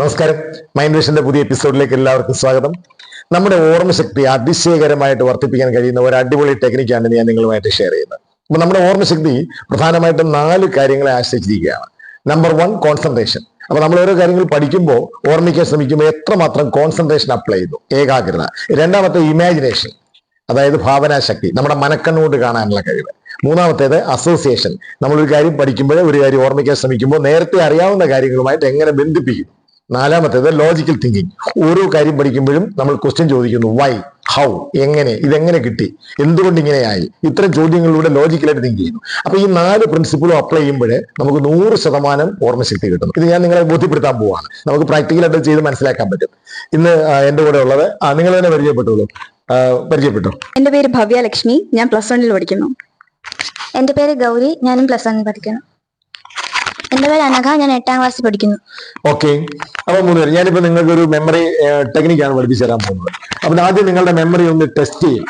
നമസ്കാരം. മൈൻഡ് വിഷന്റെ പുതിയ എപ്പിസോഡിലേക്ക് എല്ലാവർക്കും സ്വാഗതം. നമ്മുടെ ഓർമ്മശക്തി അതിശയകരമായിട്ട് വർദ്ധിപ്പിക്കാൻ കഴിയുന്ന ഒരു അടിപൊളി ടെക്നിക്കാണ് ഞാൻ നിങ്ങളുമായിട്ട് ഷെയർ ചെയ്യുന്നത്. അപ്പൊ നമ്മുടെ ഓർമ്മശക്തി പ്രധാനമായിട്ടും 4 കാര്യങ്ങളെ ആശ്രയിച്ചിരിക്കുകയാണ്. Number 1, concentration. അപ്പൊ നമ്മൾ ഓരോ കാര്യങ്ങൾ പഠിക്കുമ്പോൾ ഓർമ്മിക്കാൻ ശ്രമിക്കുമ്പോൾ എത്രമാത്രം കോൺസെൻട്രേഷൻ അപ്ലൈ ചെയ്യുന്നു, ഏകാഗ്രത. രണ്ടാമത്തെ ഇമാജിനേഷൻ, അതായത് ഭാവനാശക്തി, നമ്മുടെ മനക്കണ്ണുകൊണ്ട് കാണാനുള്ള കഴിവ്. മൂന്നാമത്തേത് അസോസിയേഷൻ, നമ്മളൊരു കാര്യം പഠിക്കുമ്പോൾ ഒരു കാര്യം ഓർമ്മിക്കാൻ ശ്രമിക്കുമ്പോൾ നേരത്തെ അറിയാവുന്ന കാര്യങ്ങളുമായിട്ട് എങ്ങനെ ബന്ധിപ്പിക്കും. നാലാമത്തേത് ലോജിക്കൽ തിങ്കിങ്, ഓരോ കാര്യം പഠിക്കുമ്പോഴും നമ്മൾ ക്വസ്റ്റ്യൻ ചോദിക്കുന്നു. വൈ, ഹൗ, എങ്ങനെ, ഇതെങ്ങനെ കിട്ടി, എന്തുകൊണ്ട് ഇങ്ങനെയായി, ഇത്തരം ചോദ്യങ്ങളിലൂടെ ലോജിക്കലായിട്ട് തിങ്ക് ചെയ്യുന്നു. അപ്പൊ ഈ 4 പ്രിൻസിപ്പിളും അപ്ലൈ ചെയ്യുമ്പോൾ നമുക്ക് 100% ഓർമ്മശക്തി കിട്ടുന്നു. ഇത് ഞാൻ നിങ്ങളെ ബോധ്യപ്പെടുത്താൻ പോവാണ്. നമുക്ക് പ്രാക്ടിക്കലായിട്ട് ചെയ്ത് മനസ്സിലാക്കാൻ പറ്റും. ഇന്ന് എന്റെ കൂടെ ഉള്ളത് നിങ്ങൾ തന്നെ പരിചയപ്പെട്ടുള്ളൂ. പരിചയപ്പെട്ടോ? എന്റെ പേര് ഭവ്യ ലക്ഷ്മി, ഞാൻ +1 പഠിക്കുന്നു. എന്റെ പേര് ഗൗരി, ഞാനും +1 പഠിക്കുന്നു. എന്റെ പേര് അനഘ, ഞാൻ 8ാം ക്ലാസ്സിൽ പഠിക്കുന്നു. ഓക്കെ. അപ്പൊ 3 പേര്, ഞാനിപ്പോ നിങ്ങൾക്ക് ഒരു മെമ്മറി ടെക്നിക്കാണ് പഠിപ്പിച്ചു തരാൻ പോകുന്നത്. അപ്പൊ ആദ്യം നിങ്ങളുടെ മെമ്മറി ഒന്ന് ടെസ്റ്റ് ചെയ്യും.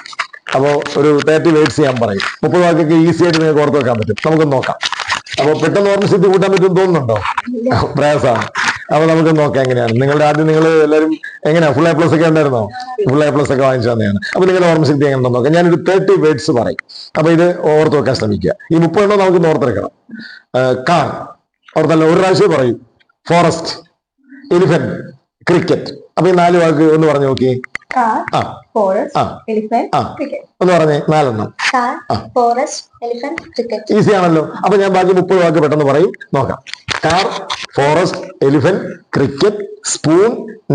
അപ്പോൾ ഒരു 30 വേർഡ്സ് ചെയ്യാൻ പറയും. 30 വാക്കൊക്കെ ഈസി ആയിട്ട് നിങ്ങൾക്ക് ഓർത്ത് വെക്കാൻ പറ്റും. നമുക്ക് നോക്കാം. അപ്പൊ പെട്ടെന്ന് ഓർമ്മശക്തി കൂട്ടാൻ പറ്റും തോന്നുന്നുണ്ടോ? പ്രയാസമാണ്. അപ്പൊ നമുക്ക് നോക്കാം എങ്ങനെയാണ്. നിങ്ങൾ എല്ലാവരും എങ്ങനെയാ ഫുൾ A+ ഒക്കെ ഉണ്ടായിരുന്നോ? ഫുൾ A+ ഒക്കെ വാങ്ങിച്ചു തന്നെയാണ്. അപ്പൊ നിങ്ങളുടെ ഓർമ്മശക്തി എങ്ങനെ നോക്കാം. ഞാനൊരു 30 വേർഡ്സ് പറയും. അപ്പൊ ഇത് ഓർത്ത് വെക്കാൻ ശ്രമിക്കുക. ഈ 30 എണ്ണം നമുക്ക് ഓർത്തെടുക്കണം. കാർ ഓർത്തല്ല, ഒരു പ്രാവശ്യം പറയും. Forest, elephant, cricket. അപ്പൊ ഈ 4 വാക്ക് ഒന്ന് പറഞ്ഞു നോക്കിയേ. ഒന്ന് പറഞ്ഞേ 4 എണ്ണം. ഈസി ആണല്ലോ. അപ്പൊ ഞാൻ ബാക്കി 30 വാക്ക് പെട്ടെന്ന് പറയും. നോക്കാം. Car, forest, elephant, cricket, spoon,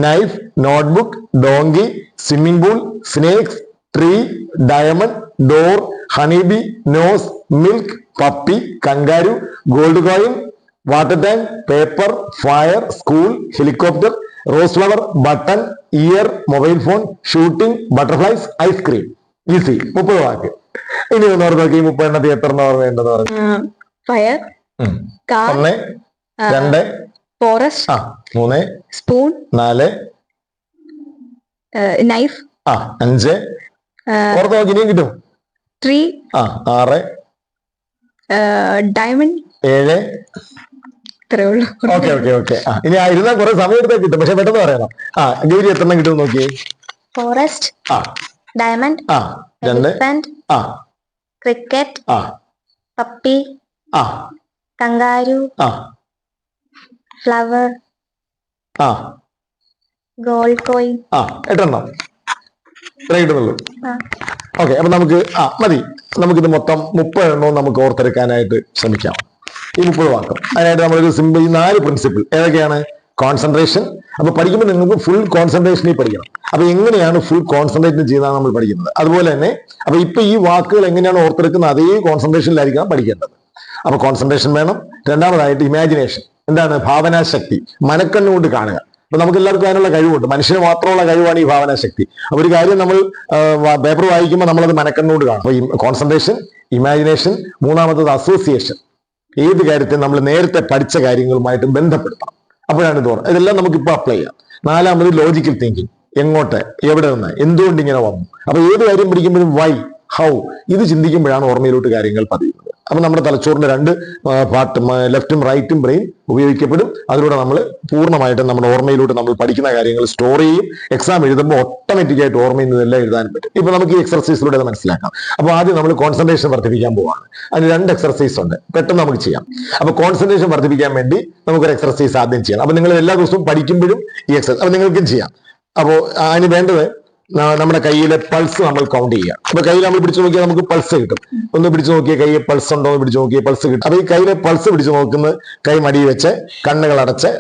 knife, notebook, donkey, swimming pool, snakes, tree, diamond, door, honeybee, nose, milk, puppy, kangaroo, gold coin, water tank, paper, fire, school, helicopter, rose flower, button, ear, mobile phone, shooting, butterflies, ice cream. Easy. 30 വാക്ക്. ഇനി ഒന്ന് ഓർത്ത് നോക്കി 30 എണ്ണത്തിൽ എത്ര ഓർമ്മയുണ്ടെന്ന് പറഞ്ഞു. Fire, 1, 2, forest, 3, spoon, 4, knife, 5. ഓർത്ത് നോക്കി, ഇനിയും കിട്ടും. Tree, 6, diamond, 7. ഇത്രേ ഉള്ളൂ. ഓക്കെ. ഇനി ഇരുന്നാൽ കുറെ സമയം എടുത്താൽ കിട്ടും, പക്ഷെ പെട്ടെന്ന് പറയണം. ഗൗരി എത്ര കിട്ടും നോക്കി. Forest, diamond, 2, cricket, puppy, kangaroo, flower, gold coin. 8 എണ്ണം ഇത്ര കിട്ടുന്നുള്ളൂ. ഓക്കെ. അപ്പൊ നമുക്ക് മതി. നമുക്കിത് മൊത്തം 30 എണ്ണവും നമുക്ക് ഓർത്തെടുക്കാനായിട്ട് ശ്രമിക്കാം. ഈ 30 വാക്കും അതിനായിട്ട് നമ്മളൊരു സിമ്പിൾ 4 പ്രിൻസിപ്പിൾ ഏതൊക്കെയാണ്? കോൺസെൻട്രേഷൻ. അപ്പൊ പഠിക്കുമ്പോൾ നിങ്ങൾക്ക് ഫുൾ കോൺസെൻട്രേഷനിൽ പഠിക്കണം. അപ്പൊ എങ്ങനെയാണ് ഫുൾ കോൺസെൻട്രേറ്റ് ചെയ്യുന്നതാണ് നമ്മൾ പഠിക്കുന്നത്. അതുപോലെ തന്നെ അപ്പൊ ഇപ്പൊ ഈ വാക്കുകൾ എങ്ങനെയാണ് ഓർത്തെടുക്കുന്നത് അതേ കോൺസെൻട്രേഷനിലായിരിക്കണം പഠിക്കേണ്ടത്. അപ്പൊ കോൺസെൻട്രേഷൻ വേണം. രണ്ടാമതായിട്ട് ഇമാജിനേഷൻ. എന്താണ്? ഭാവനാശക്തി. മനക്കണ്ണുകൊണ്ട് കാണുക. അപ്പൊ നമുക്ക് എല്ലാവർക്കും അതിനുള്ള കഴിവുണ്ട്. മനുഷ്യന് മാത്രമുള്ള കഴിവാണ് ഈ ഭാവനാശക്തി. അപ്പൊ ഒരു കാര്യം നമ്മൾ പേപ്പർ വായിക്കുമ്പോൾ നമ്മളത് മനക്കണ്ണുകൊണ്ട് കാണും. അപ്പൊ കോൺസെൻട്രേഷൻ, ഇമാജിനേഷൻ. മൂന്നാമത്തത് അസോസിയേഷൻ. ഏത് കാര്യത്തെ നമ്മൾ നേരത്തെ പഠിച്ച കാര്യങ്ങളുമായിട്ട് ബന്ധപ്പെടുത്തണം. അപ്പോഴാണ് ഇത് ഓർമ്മ. ഇതെല്ലാം നമുക്ക് ഇപ്പോൾ അപ്ലൈ ചെയ്യാം. 4ാമത് ലോജിക്കൽ തിങ്കിങ്. എങ്ങോട്ട്, എവിടെ നിന്ന്, എന്തുകൊണ്ട് ഇങ്ങനെ വന്നു. അപ്പൊ ഏത് കാര്യം പഠിക്കുമ്പോഴും വൈ, ഹൗ, ഇത് ചിന്തിക്കുമ്പോഴാണ് ഓർമ്മയിലോട്ട് കാര്യങ്ങൾ പതിയുന്നത്. അപ്പൊ നമ്മുടെ തലച്ചോറിന്റെ 2 പാർട്ട്, ലെഫ്റ്റും റൈറ്റും ബ്രെയിൻ ഉപയോഗിക്കപ്പെടും. അതിലൂടെ നമ്മൾ പൂർണ്ണമായിട്ടും നമ്മുടെ ഓർമ്മയിലോട്ട് നമ്മൾ പഠിക്കുന്ന കാര്യങ്ങൾ സ്റ്റോർ ചെയ്യും. എക്സാം എഴുതുമ്പോൾ ഓട്ടോമാറ്റിക്കായിട്ട് ഓർമ്മയിൽ നിന്നെല്ലാം എഴുതാൻ പറ്റും. ഇപ്പൊ നമുക്ക് ഈ എക്സർസൈസിലൂടെ അത് മനസ്സിലാക്കാം. അപ്പൊ ആദ്യം നമ്മൾ കോൺസെൻട്രേഷൻ വർദ്ധിപ്പിക്കാൻ പോവാണ്. അതിന് 2 എക്സർസൈസ് ഉണ്ട്, പെട്ടെന്ന് നമുക്ക് ചെയ്യാം. അപ്പൊ കോൺസെൻട്രേഷൻ വർദ്ധിപ്പിക്കാൻ വേണ്ടി നമുക്കൊരു എക്സർസൈസ് ആദ്യം ചെയ്യാം. അപ്പൊ നിങ്ങൾ എല്ലാ ദിവസവും പഠിക്കുമ്പോഴും ഈ എക്സർസൈസ് അപ്പൊ നിങ്ങൾക്കും ചെയ്യാം. അപ്പോൾ അതിന് വേണ്ടത് നമ്മുടെ കയ്യിലെ പൾസ് നമ്മൾ കൗണ്ട് ചെയ്യുക. അപ്പൊ കയ്യിൽ നമ്മൾ പിടിച്ചു നോക്കിയാൽ നമുക്ക് പൾസ് കിട്ടും. ഒന്ന് പിടിച്ചു നോക്കിയാൽ കയ്യിൽ പൾസ് ഉണ്ടോ എന്ന് പിടിച്ചു നോക്കിയാൽ പൾസ് കിട്ടും. അപ്പൊ ഈ കയ്യിലെ പൾസ് പിടിച്ചു നോക്കുന്നത് കൈ മടി വെച്ച് കണ്ണുകൾ അടച്ച്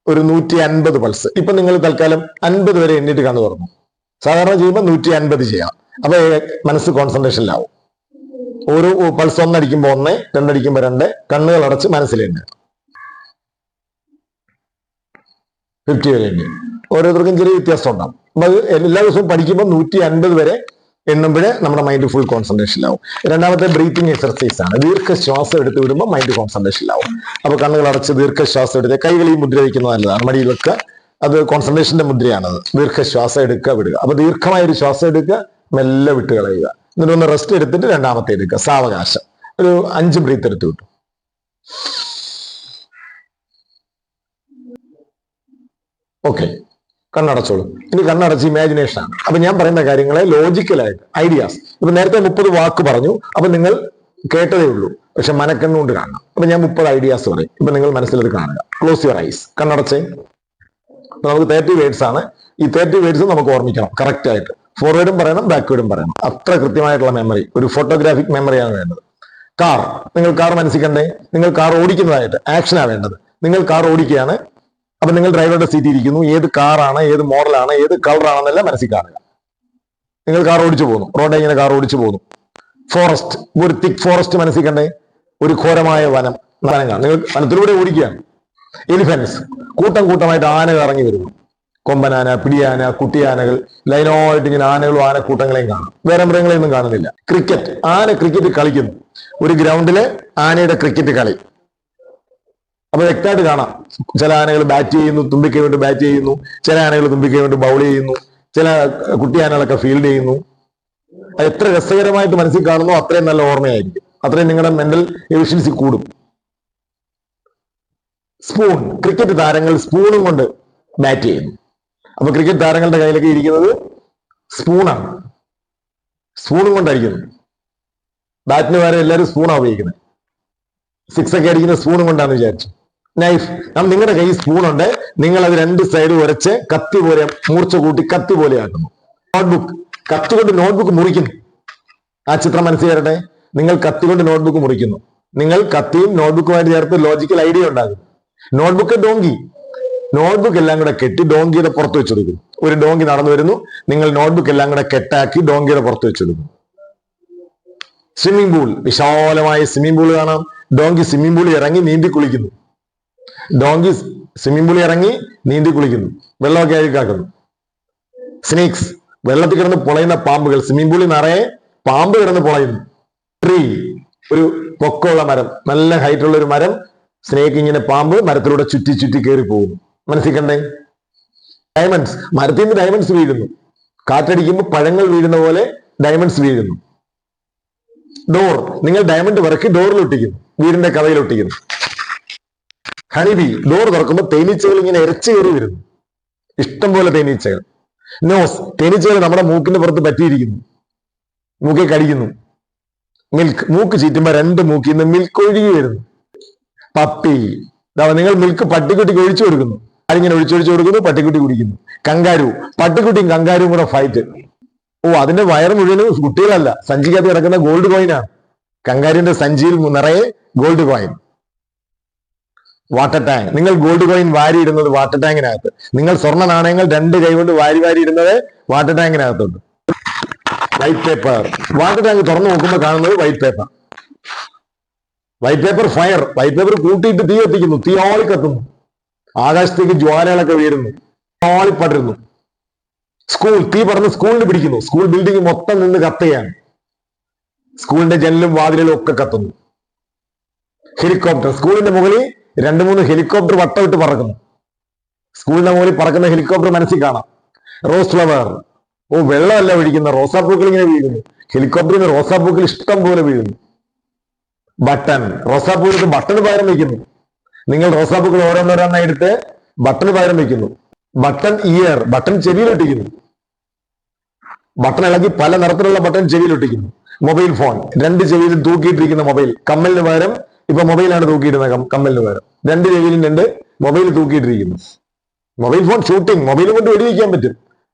ഒരു 150 പൾസ്. ഇപ്പൊ നിങ്ങൾ തൽക്കാലം 50 വരെ എണ്ണിട്ട് കണ്ണു തുറന്നു. സാധാരണ ചെയ്യുമ്പോൾ 150 ചെയ്യാം. അപ്പൊ മനസ്സ് കോൺസെൻട്രേഷനിലാവും. ഓരോ പൾസ് 1 അടിക്കുമ്പോൾ 1, 2 അടിക്കുമ്പോൾ 2, കണ്ണുകൾ അടച്ച് മനസ്സിലുണ്ട് 50 വരെ ഉണ്ട്. ഓരോരുത്തർക്കും ചെറിയ വ്യത്യാസം ഉണ്ടാവും. അപ്പൊ എല്ലാ ദിവസവും പഠിക്കുമ്പോൾ 150 വരെ എണ്ണുമ്പോഴേ നമ്മുടെ മൈൻഡ് ഫുൾ കോൺസെൻട്രേഷനിലാവും. രണ്ടാമത്തെ ബ്രീത്തിങ് എക്സർസൈസ് ആണ്. ദീർഘശ്വാസം എടുത്ത് വിടുമ്പോൾ മൈൻഡ് കോൺസെൻട്രേഷനിലാവും. അപ്പൊ കണ്ണുകൾ അടച്ച് ദീർഘശ്വാസം എടുത്ത് കൈകൾ ഈ മുദ്ര വയ്ക്കുന്നത് നല്ലതാണ്. മടിയിൽ വെക്കുക. അത് കോൺസെൻട്രേഷന്റെ മുദ്രയാണത്. ദീർഘശ്വാസം എടുക്കുക, വിടുക. അപ്പൊ ദീർഘമായ ഒരു ശ്വാസം എടുക്കുക, മെല്ലെ വിട്ട് കളയുക. എന്നിട്ട് ഒന്ന് റെസ്റ്റ് എടുത്തിട്ട് രണ്ടാമത്തെ എടുക്കുക. സാവകാശം ഒരു 5 ബ്രീത്ത് എടുത്ത് വിട്ടു. ഓക്കെ, കണ്ണടച്ചോളൂ. ഇനി കണ്ണടച്ച് ഇമാജിനേഷൻ ആണ്. അപ്പൊ ഞാൻ പറയുന്ന കാര്യങ്ങളെ ലോജിക്കലായിട്ട് ഐഡിയാസ്. ഇപ്പൊ നേരത്തെ 30 വാക്ക് പറഞ്ഞു, അപ്പൊ നിങ്ങൾ കേട്ടതേ ഉള്ളൂ, പക്ഷെ മനക്കണ്ണുകൊണ്ട് കാണണം. അപ്പൊ ഞാൻ 30 ഐഡിയാസ് പറയും, ഇപ്പൊ നിങ്ങൾ മനസ്സിലത് കാണുക. ക്ലോസ് യുവർ ഐസ്, കണ്ണടച്ചേ. നമുക്ക് 30 വേർഡ്സ് ആണ്. ഈ 30 വേർഡ്സ് നമുക്ക് ഓർമ്മിക്കണം കറക്റ്റ് ആയിട്ട്. ഫോർവേഡും പറയണം, ബാക്ക്വേഡും പറയണം. അത്ര കൃത്യമായിട്ടുള്ള മെമ്മറി, ഒരു ഫോട്ടോഗ്രാഫിക് മെമ്മറിയാണ് വേണ്ടത്. കാർ, നിങ്ങൾ കാർ മനസ്സിക്കണ്ടേ? നിങ്ങൾ കാർ ഓടിക്കുന്നതായിട്ട് ആക്ഷനാണ് വേണ്ടത്. നിങ്ങൾ കാർ ഓടിക്കുകയാണ്, അപ്പൊ നിങ്ങൾ ഡ്രൈവറുടെ സീറ്റിൽ ഇരിക്കുന്നു. ഏത് കാറാണ്, ഏത് മോഡലാണ്, ഏത് കളറാണെന്നെല്ലാം മനസ്സിൽ കാണുക. നിങ്ങൾ കാർ ഓടിച്ചു പോകുന്നു, റോഡിൽ ഇങ്ങനെ കാർ ഓടിച്ചു പോകുന്നു. ഫോറസ്റ്റ്, ഒരു തിക് ഫോറസ്റ്റ് മനസ്സിക്കണ്ടേ? ഒരു ഘോരമായ വനം, വനങ്ങൾ. നിങ്ങൾ വനത്തിലൂടെ ഓടിക്കുകയാണ്. എലിഫൻസ്, കൂട്ടം കൂട്ടമായിട്ട് ആനകൾ ഇറങ്ങി വരുന്നു. കൊമ്പനാന, പിടിയാന, കുട്ടിയാനകൾ, ലൈനായിട്ട് ഇങ്ങനെ ആനകളും ആനക്കൂട്ടങ്ങളെയും കാണും. വേറെ മൃഗങ്ങളെയൊന്നും കാണുന്നില്ല. ക്രിക്കറ്റ്, ആന ക്രിക്കറ്റ് കളിക്കുന്നു. ഒരു ഗ്രൗണ്ടില് ആനയുടെ ക്രിക്കറ്റ് കളി. അപ്പൊ വ്യക്തമായിട്ട് കാണാം. ചില ആനകൾ ബാറ്റ് ചെയ്യുന്നു, തുമ്പിക്കൈ കൊണ്ട് ബാറ്റ് ചെയ്യുന്നു. ചില ആനകൾ തുമ്പിക്കൈ കൊണ്ട് ബൗൾ ചെയ്യുന്നു. ചില കുട്ടിയാനകളൊക്കെ ഫീൽഡ് ചെയ്യുന്നു. അത് എത്ര രസകരമായിട്ട് മനസ്സിൽ കാണുന്നോ അത്രയും നല്ല ഓർമ്മയായിരിക്കും. അത്രയും നിങ്ങളുടെ മെന്റൽ എഫിഷ്യൻസി കൂടും. സ്പൂൺ, ക്രിക്കറ്റ് താരങ്ങൾ സ്പൂണും കൊണ്ട് ബാറ്റ് ചെയ്യുന്നു. അപ്പൊ ക്രിക്കറ്റ് താരങ്ങളുടെ കയ്യിലൊക്കെ ഇരിക്കുന്നത് സ്പൂണാണ്. സ്പൂണും കൊണ്ടായിരിക്കുന്നു. ബാറ്റിന് വരെ എല്ലാവരും സ്പൂണാണ് ഉപയോഗിക്കുന്നത്. 6 ഒക്കെ അടിക്കുന്ന സ്പൂണും കൊണ്ടാന്ന് വിചാരിച്ചു. നൈഫ്, നിങ്ങളുടെ കയ്യിൽ സ്പൂണുണ്ട്, നിങ്ങൾ അത് 2 സൈഡ് ഉരച്ച് കത്തി പോലെ മൂർച്ച കൂട്ടി കത്തി പോലെ ആക്കുന്നു. നോട്ട്ബുക്ക്, കത്തി കൊണ്ട് നോട്ട്ബുക്ക് മുറിക്കുന്നു. ആ ചിത്രം മനസ്സിൽ വരട്ടെ. നിങ്ങൾ കത്തി കൊണ്ട് നോട്ട്ബുക്ക് മുറിക്കുന്നു. നിങ്ങൾ കത്തിയും നോട്ട്ബുക്കുമായിട്ട് ചേർത്ത് ലോജിക്കൽ ഐഡിയ ഉണ്ടാകും. നോട്ട്ബുക്ക്, ഡോങ്കി, നോട്ട്ബുക്ക് എല്ലാം കൂടെ കെട്ടി ഡോങ്കിയുടെ പുറത്ത് വെച്ചെടുക്കും. ഒരു ഡോങ്കി നടന്നു വരുന്നു, നിങ്ങൾ നോട്ട്ബുക്ക് എല്ലാം കൂടെ കെട്ടാക്കി ഡോങ്കിയുടെ പുറത്ത് വെച്ചെടുക്കും. സ്വിമ്മിംഗ് പൂൾ, വിശാലമായ സ്വിമ്മിംഗ് പൂൾ കാണാം. ഡോങ്കി സ്വിമ്മിംഗ് പൂളിൽ ഇറങ്ങി നീന്തി കുളിക്കുന്നു. ഡോങ്കി സ്വിമ്മിംഗ് പൂളിൽ ഇറങ്ങി നീന്തി കുളിക്കുന്നു, വെള്ളമൊക്കെ അഴുക്കാക്കുന്നു. സ്നേക്സ്, വെള്ളത്തിൽ കിടന്ന് പൊളയുന്ന പാമ്പുകൾ. സ്വിമ്മിംഗ് പൂളിൽ നിറയെ പാമ്പ് കിടന്ന് പൊളയുന്നു. ട്രീ, ഒരു പൊക്കമുള്ള മരം, നല്ല ഹൈറ്റുള്ള ഒരു മരം. സ്നേക്ക് ഇങ്ങനെ പാമ്പ് മരത്തിലൂടെ ചുറ്റി ചുറ്റി കയറി പോകുന്നു. മനസ്സിക്കണ്ടേ? ഡയമണ്ട്സ്, മരത്തിൽ നിന്ന് ഡയമണ്ട്സ് വീഴുന്നു. കാറ്റടിക്കുമ്പോൾ പഴങ്ങൾ വീഴുന്ന പോലെ ഡയമണ്ട്സ് വീഴുന്നു. ഡോർ, നിങ്ങൾ ഡയമണ്ട് വറക്കി ഡോറിൽ ഒട്ടിക്കുന്നു, വീടിന്റെ കഥയിൽ ഒട്ടിക്കുന്നു. ഹണിബി, ഡോർ തുറക്കുമ്പോൾ തേനീച്ചകൾ ഇങ്ങനെ ഇരച്ചു കയറി വരുന്നു, ഇഷ്ടം പോലെ തേനീച്ചകൾ. നോസ്, തേനീച്ചകൾ നമ്മുടെ മൂക്കിന്റെ പുറത്ത് പറ്റിയിരിക്കുന്നു, മൂക്കെ കടിക്കുന്നു. മിൽക്ക്, മൂക്ക് ചീറ്റുമ്പോ 2 മൂക്കിൽ നിന്ന് മിൽക്ക് ഒഴുകി വരുന്നു. പപ്പി, നിങ്ങൾ മിൽക്ക് പട്ടിക്കുട്ടിക്ക് ഒഴിച്ചു കൊടുക്കുന്നു. ആരിങ്ങനെ ഒഴിച്ചൊഴിച്ചു കൊടുക്കുന്നു, പട്ടിക്കുട്ടി കുടിക്കുന്നു. കങ്കാരു, പട്ടിക്കുട്ടിയും കങ്കാരുവും കൂടെ ഫൈറ്റ്. ഓ, അതിന്റെ വയറ് മുഴുവനും കുട്ടികളല്ല, സഞ്ചിക്കകത്ത് കിടക്കുന്ന ഗോൾഡ് കോയിനാണ്. കങ്കാരുവിന്റെ സഞ്ചിയിൽ നിറയെ ഗോൾഡ് കോയിൻ. വാട്ടർ ടാങ്ക്, നിങ്ങൾ ഗോൾഡ് കോയിൻ വാരി ഇടുന്നത് വാട്ടർ ടാങ്കിനകത്ത്. നിങ്ങൾ സ്വർണ്ണ നാണയങ്ങൾ 2 കൈ കൊണ്ട് വാരി വാരി ഇടുന്നത് വാട്ടർ ടാങ്കിനകത്തുണ്ട്. വൈറ്റ് പേപ്പർ, വാട്ടർ ടാങ്ക് തുറന്നു നോക്കുമ്പോൾ കാണുന്നത് white paper. White paper fire, white paper കൂട്ടിയിട്ട് തീ കത്തിക്കുന്നു, തീ ആളി കത്തുന്നു. ആകാശത്തേക്ക് ജ്വാലകളൊക്കെ വീഴുന്നു, ആളി പടരുന്നു. സ്കൂൾ, തീ പറന്ന് സ്കൂളിന് പിടിക്കുന്നു. സ്കൂൾ ബിൽഡിംഗ് മൊത്തം നിന്ന് കത്തുകയാണ്. സ്കൂളിന്റെ ജനലും വാതിലും ഒക്കെ കത്തുന്നു. ഹെലികോപ്റ്റർ, സ്കൂളിന്റെ മുകളിൽ 2-3 ഹെലികോപ്റ്റർ വട്ടമിട്ട് പറക്കുന്നു. സ്കൂളിന്റെ മുകളിൽ പറക്കുന്ന ഹെലികോപ്റ്റർ മനസ്സിൽ കാണാം. റോസ് ഫ്ലവർ, ഓ, വെള്ളമല്ല ഒഴിക്കുന്ന, റോസാപ്പൂക്കൾ ഇങ്ങനെ വീഴുന്നു. ഹെലികോപ്റ്ററിന് റോസാപ്പൂക്കൾ ഇഷ്ടം പോലെ വീഴുന്നു. ബട്ടൺ, റോസാപ്പൂവിന് ബട്ടന് പകരം വയ്ക്കുന്നു. നിങ്ങൾ റോസാപ്പൂക്കൾ ഓരോന്നോരോന്നായി എടുത്ത് ബട്ടന് പകരം വയ്ക്കുന്നു. ബട്ടൺ ഇയർ, ബട്ടൺ ചെവിയിലൊട്ടിക്കുന്നു. ബട്ടൺ ഇളകി പല നിറത്തിലുള്ള ബട്ടൺ ചെവിയിലൊട്ടിക്കുന്നു. മൊബൈൽ ഫോൺ, 2 ചെവിയിലും തൂക്കിയിട്ടിരിക്കുന്ന മൊബൈൽ. കമ്മലിന് പകരം ഇപ്പൊ മൊബൈലാണ് തൂക്കിയിടുന്നത്, കമ്മലിന് പകരം 2 ചെവിയിലും 2 മൊബൈൽ തൂക്കിയിട്ടിരിക്കുന്നു. മൊബൈൽ ഫോൺ ഷൂട്ടിംഗ്, മൊബൈൽ കൊണ്ട് വെടിവെക്കാൻ പറ്റും.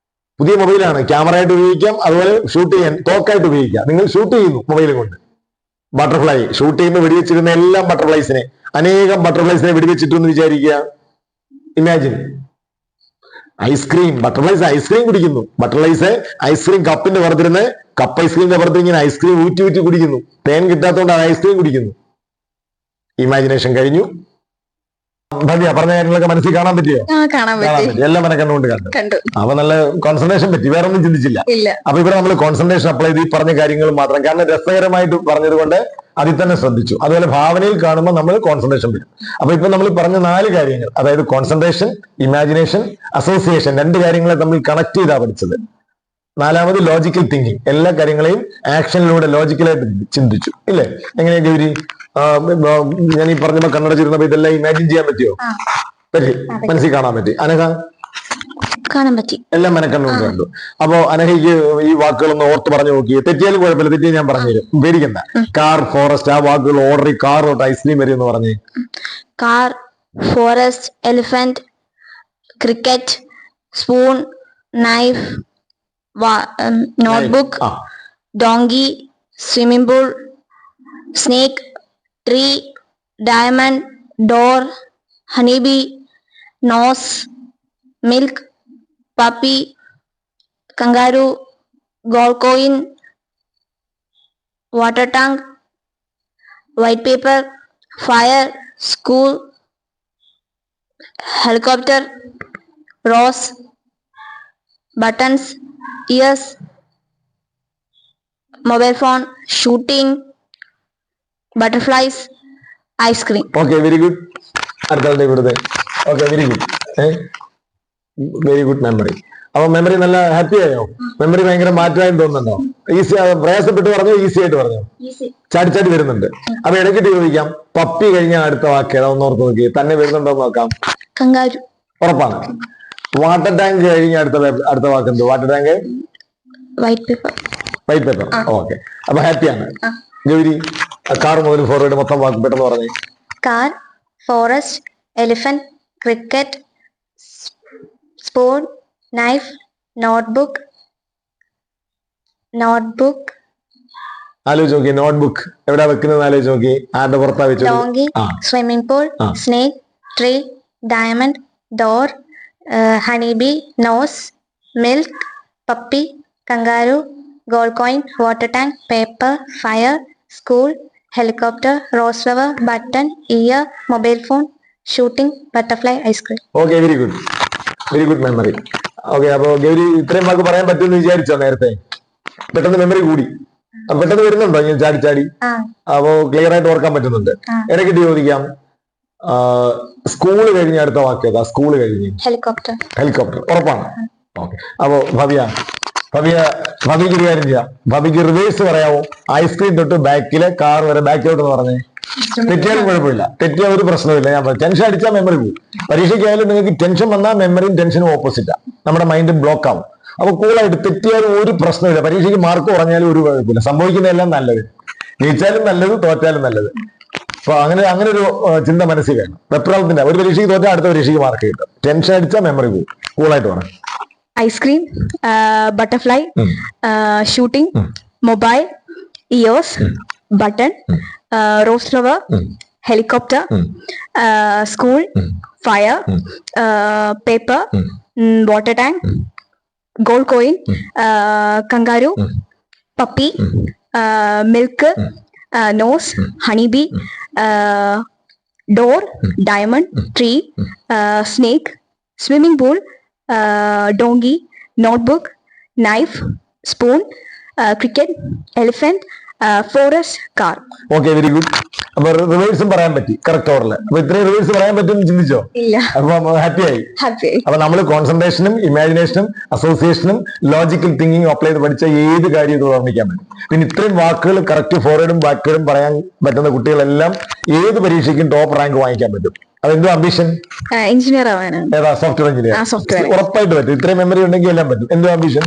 പുതിയ മൊബൈലാണ്, ക്യാമറ ആയിട്ട് ഉപയോഗിക്കാം, അതുപോലെ ഷൂട്ട് ചെയ്യാൻ തോക്കായിട്ട് ഉപയോഗിക്കാം. നിങ്ങൾ ഷൂട്ട് ചെയ്യുന്നു മൊബൈൽ കൊണ്ട്. ബട്ടർഫ്ലൈ, ഷൂട്ട് ചെയ്യുമ്പോൾ വെടിവെച്ചിരുന്ന എല്ലാം ബട്ടർഫ്ലൈസിനെ, അനേകം ബട്ടർഫ്ലൈസിനെ വെടിവെച്ചിട്ടു എന്ന് വിചാരിക്കുക. ഇമാജിൻ. ഐസ്ക്രീം, ബട്ടർഫ്ലൈസ് ഐസ്ക്രീം കുടിക്കുന്നു. ബട്ടർഫ്ലൈസ് ഐസ്ക്രീം കപ്പിന്റെ പുറത്തിരുന്ന് കപ്പ് ഐസ്ക്രീമിന്റെ പുറത്ത് ഇങ്ങനെ ഐസ്ക്രീം ഊറ്റി ഊറ്റി കുടിക്കുന്നു. തേൻ കിട്ടാത്തതുകൊണ്ട് ഐസ്ക്രീം കുടിക്കുന്നു. ഇമാജിനേഷൻ കഴിഞ്ഞു. ഭവ്യ പറഞ്ഞ കാര്യങ്ങളൊക്കെ മനസ്സിൽ കാണാൻ പറ്റിയോ? കാണാൻ പറ്റി, എല്ലാം മനെ കണ്ടുകൊണ്ട് കണ്ടു. അപ്പൊ നല്ല കോൺസെൻട്രേഷൻ പറ്റി, വേറെ ഒന്നും ചിന്തിച്ചില്ല. അപ്പൊ ഇവിടെ നമ്മൾ കോൺസെൻട്രേഷൻ അപ്ലൈ ചെയ്ത് ഈ പറഞ്ഞ കാര്യങ്ങൾ മാത്രം, കാരണം രസകരമായിട്ട് പറഞ്ഞത് കൊണ്ട് അതിൽ തന്നെ ശ്രദ്ധിച്ചു. അതുപോലെ ഭാവനയിൽ കാണുമ്പോൾ നമ്മൾ കോൺസെൻട്രേഷൻ വരും. അപ്പൊ ഇപ്പൊ നമ്മൾ പറഞ്ഞ 4 കാര്യങ്ങൾ, അതായത് കോൺസെൻട്രേഷൻ, ഇമാജിനേഷൻ, അസോസിയേഷൻ, 2 കാര്യങ്ങളെ തമ്മിൽ കണക്ട് ചെയ്താ പഠിച്ചത്. 4ാമത് ലോജിക്കൽ തിങ്കിങ്, എല്ലാ കാര്യങ്ങളെയും ആക്ഷനിലൂടെ ലോജിക്കലായിട്ട് ചിന്തിച്ചു. ഇല്ലേ? എങ്ങനെയൊക്കെ ഗൗരി, ഞാൻ ഈ പറഞ്ഞപ്പോ കണ്ണടച്ചിരുന്നപ്പോ ഇതെല്ലാം ഇമാജിൻ ചെയ്യാൻ പറ്റിയോ? പറ്റി, മനസ്സിൽ കാണാൻ പറ്റി. അനഘ കാണാൻ പറ്റി. എല്ലാം മനക്കണ്ണുകൊണ്ട് കണ്ടു. അപ്പൊ അനഘയ്ക്ക് ഈ വാക്കുകളൊന്ന് ഓർത്ത് പറഞ്ഞു നോക്കി. തെറ്റിയാലും കുഴപ്പമില്ല, തെറ്റിയാൽ ഞാൻ പറഞ്ഞുതരും, പേടിക്കണ്ട. കാർ, ഫോറസ്റ്റ്, ആ വാക്കുകൾ ഓർഡർ, കാർ തൊട്ട് ഐസ്ക്രീം വരെ എന്ന് പറഞ്ഞേ. Car, forest, elephant, cricket, spoon, knife, notebook, donkey, swimming pool, snake, tree, diamond, door, honeybee, nose, milk, puppy, kangaroo, gold coin, water tank, white paper, fire, school, helicopter, rose, buttons, ears, mobile phone, shooting, butterflies, ice cream. Okay, very good. അടുത്ത ഇവിടുത്തെ. Okay, very good. Very good memory. അപ്പൊ memory നല്ല happy ആയോ? Memory ഭയങ്കര മാറ്റമായിട്ട് തോന്നുന്നുണ്ടോ? Easy, പ്രയാസപ്പെട്ട് പറഞ്ഞോ, easy ആയിട്ട് പറഞ്ഞോ? ചാടി ചാടി വരുന്നുണ്ട്. അപ്പൊ ഇടയ്ക്കിട്ട് ചോദിക്കാം, പപ്പി കഴിഞ്ഞ അടുത്ത വാക്ക് ഏതാ? ഒന്ന് ഓർത്ത് നോക്കി, തന്നെ വരുന്നുണ്ടോ നോക്കാം. കങ്കാരു. ഉറപ്പാണ്. വാട്ടർ ടാങ്ക് കഴിഞ്ഞ അടുത്ത വാക്ക് എന്ത്? Water tank, white paper. White paper. Okay, അപ്പൊ ഹാപ്പിയാണ്. ഗൗരി, കാർ മുതൽ ഫോർവേഡ് മൊത്തം വാക്ക് പെട്ടെന്ന് പറഞ്ഞേ. Car, forest, elephant, cricket, spoon, knife, notebook, ആലോചിച്ച് നോക്കി. നോട്ട്ബുക്ക് എവിടെ വെക്കുന്നത് ആലോചിച്ച് നോക്കി. ആരുടെ പുറത്താ വെച്ചത്? Donkey, swimming pool, snake, tree, diamond, door, honeybee, nose, milk, puppy, kangaroo, gold coin, water tank, paper, fire, school, helicopter, rose flower, button, ear, mobile phone, shooting, butterfly, ice cream. Okay, very good. Very good memory. Okay, അപ്പൊ ഗൗരി ഇത്രയും വാക്ക് പറയാൻ പറ്റുമെന്ന് വിചാരിച്ചോ നേരത്തെ? പെട്ടെന്ന് memory കൂടി. പെട്ടെന്ന് വരുന്നുണ്ടോ ഇങ്ങനെ ചാടി ചാടി? അപ്പൊ ക്ലിയർ ആയിട്ട് ഓർക്കാൻ പറ്റുന്നുണ്ട്. ഇടയ്ക്കിട്ട് ചോദിക്കാം, സ്കൂള് കഴിഞ്ഞ അടുത്ത വാക്ക് ഏതാ? സ്കൂള് കഴിഞ്ഞ് ഹെലികോപ്റ്റർ. ഹെലികോപ്റ്റർ ഉറപ്പാണ്. ഓക്കെ, അപ്പൊ ഭവിക്ക് ഒരു കാര്യം ചെയ്യാം. ഭവിക്ക് റിവേഴ്സ് പറയാമോ? ഐസ്ക്രീം തൊട്ട് ബാക്കിലെ കാർ വരെ ബാക്കിലോട്ട് പറഞ്ഞേ. തെറ്റിയാലും കുഴപ്പമില്ല, തെറ്റിയ ഒരു പ്രശ്നമില്ല. ഞാൻ ടെൻഷൻ അടിച്ചാൽ മെമ്മറി പോകും. പരീക്ഷയ്ക്കായാലും നിങ്ങൾക്ക് ടെൻഷൻ വന്നാൽ മെമ്മറിയും ടെൻഷനും ഓപ്പോസിറ്റാ. നമ്മുടെ മൈൻഡ് ബ്ലോക്ക് ആവും. അപ്പൊ കൂളായിട്ട് തെറ്റിയാലും ഒരു പ്രശ്നമില്ല. പരീക്ഷയ്ക്ക് മാർക്ക് കുറഞ്ഞാലും ഒരു കുഴപ്പമില്ല. സംഭവിക്കുന്നതെല്ലാം നല്ലത്. ജയിച്ചാലും നല്ലത്, തോറ്റാലും നല്ലത്. അപ്പൊ അങ്ങനെ ഒരു ചിന്ത മനസ്സിൽ വേണം. വെപ്രാളത്തിന്റെ ഒരു പരീക്ഷയ്ക്ക് തോറ്റാൽ അടുത്ത പരീക്ഷയ്ക്ക് മാർക്ക് കിട്ടും. ടെൻഷൻ അടിച്ചാൽ മെമ്മറി പോകും. കൂളായിട്ട് വേണം. Ice cream, butterfly, shooting, mobile, years, button, rose flower, helicopter, school, fire, paper, water tank, gold coin, kangaroo, puppy, milk, nose, honeybee, door, diamond, tree, snake, swimming pool, donkey, notebook, knife, spoon, cricket, elephant, forest, car. Okay, very good. അപ്പൊ റിവേഴ്സും പറയാൻ പറ്റി correct ഓർഡറിൽ. അപ്പൊ ഇത്രയും reverse പറയാൻ പറ്റുമെന്ന് ചിന്തിച്ചോ? ഇല്ല. അപ്പൊ ഹാപ്പി ആയി. അപ്പൊ നമ്മൾ കോൺസെൻട്രേഷനും ഇമാജിനേഷനും അസോസിയേഷനും ലോജിക്കൽ തിങ്കിങ് അപ്ലൈ ചെയ്ത് പഠിച്ച ഏത് കാര്യവും ഓർമ്മിക്കാൻ പറ്റും. പിന്നെ ഇത്രയും വാക്കുകൾ കറക്റ്റ് ഫോർവേഡും ബാക്ക്വേഡും പറയാൻ പറ്റുന്ന കുട്ടികളെല്ലാം ഏത് പരീക്ഷയ്ക്കും ടോപ്പ് റാങ്ക് വാങ്ങിക്കാൻ പറ്റും. അതെന്തോ അംബിഷൻ? എഞ്ചിനീയർ ആവാനാണ്. ഏതാ? Software engineer. ഉറപ്പായിട്ട് പറ്റും. ഇത്രയും മെമ്മറി ഉണ്ടെങ്കിൽ എല്ലാം പറ്റും. എന്തോ അംബിഷൻ?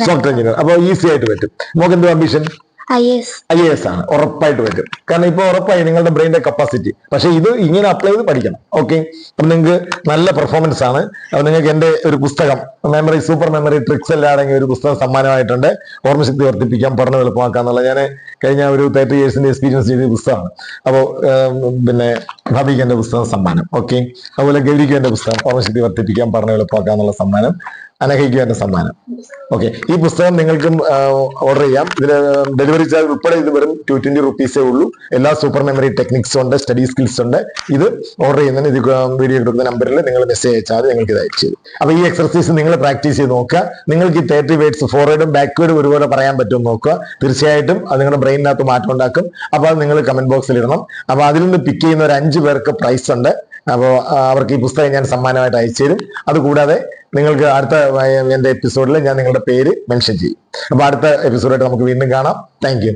Software engineer. അപ്പൊ ഈസി ആയിട്ട് പറ്റും. നമുക്ക് എന്തോ അംബിഷൻ? IAS ആണ്. ഉറപ്പായിട്ട് പറ്റും. കാരണം ഇപ്പൊ ഉറപ്പായി നിങ്ങളുടെ ബ്രെയിനിന്റെ കപ്പാസിറ്റി. പക്ഷെ ഇത് ഇങ്ങനെ അപ്ലൈ ചെയ്ത് പഠിക്കണം. ഓക്കെ, അപ്പൊ നിങ്ങൾക്ക് നല്ല പെർഫോമൻസ് ആണ്. അപ്പൊ നിങ്ങൾക്ക് എന്റെ ഒരു പുസ്തകം മെമ്മറി സൂപ്പർ മെമ്മറി ട്രിക്സ് എല്ലാം അടങ്ങിയ ഒരു പുസ്തകം സമ്മാനമായിട്ടുണ്ട്. ഓർമ്മശക്തി വർദ്ധിപ്പിക്കാൻ, പഠനം എളുപ്പമാക്കാന്നുള്ള ഞാൻ കഴിഞ്ഞ ഒരു 30 yearsന്റെ എക്സ്പീരിയൻസ് ചെയ്ത പുസ്തകമാണ്. അപ്പോൾ പിന്നെ ഭാവിക്ക് എന്റെ പുസ്തകം സമ്മാനം. ഓക്കെ, അതുപോലെ ഗൗരിക്ക് എന്റെ പുസ്തകം ഓർമ്മശക്തി വർദ്ധിപ്പിക്കാൻ, പഠനം എളുപ്പമാക്കാന്നുള്ള സമ്മാനം. അനഘയ്ക്കും എന്റെ സമ്മാനം. ഓക്കെ, ഈ പുസ്തകം നിങ്ങൾക്കും ഓർഡർ ചെയ്യാം. ഇതിന് ഡെലിവറി ചാർജ് ഉൾപ്പെടെ ഇത് വെറും 220 rupees ഉള്ളൂ. എല്ലാ സൂപ്പർ മെമ്മറി ടെക്നിക്സും ഉണ്ട്, സ്റ്റഡി സ്കിൽസ് ഉണ്ട്. ഇത് ഓർഡർ ചെയ്യുന്നതിന് ഇത് വീഡിയോ എടുക്കുന്ന നമ്പറിൽ നിങ്ങൾ മെസ്സേജ് അയച്ചാൽ നിങ്ങൾക്ക് ഇത് അയച്ചു തരും. അപ്പൊ ഈ എക്സർസൈസ് നിങ്ങൾ പ്രാക്ടീസ് ചെയ്ത് നോക്കുക. നിങ്ങൾക്ക് ഈ 30 വേർഡ്സ് ഫോർവേഡും ബാക്ക്വേഡും ഒരുപോലെ പറയാൻ പറ്റുമെന്ന് നോക്കുക. തീർച്ചയായിട്ടും അത് നിങ്ങളുടെ ബ്രെയിനിനകത്ത് മാറ്റം ഉണ്ടാക്കും. അപ്പൊ അത് നിങ്ങൾ കമന്റ് ബോക്സിൽ ഇടണം. അപ്പൊ അതിൽ നിന്ന് പിക്ക് ചെയ്യുന്ന ഒരു 5 പേർക്ക് പ്രൈസ് ഉണ്ട്. അപ്പോൾ അവർക്ക് ഈ പുസ്തകം ഞാൻ സമ്മാനമായിട്ട് അയച്ചു തരും. അതുകൂടാതെ നിങ്ങൾക്ക് അടുത്ത എന്റെ എപ്പിസോഡിൽ ഞാൻ നിങ്ങളുടെ പേര് മെൻഷൻ ചെയ്യും. അപ്പൊ അടുത്ത എപ്പിസോഡായിട്ട് നമുക്ക് വീണ്ടും കാണാം. Thank you.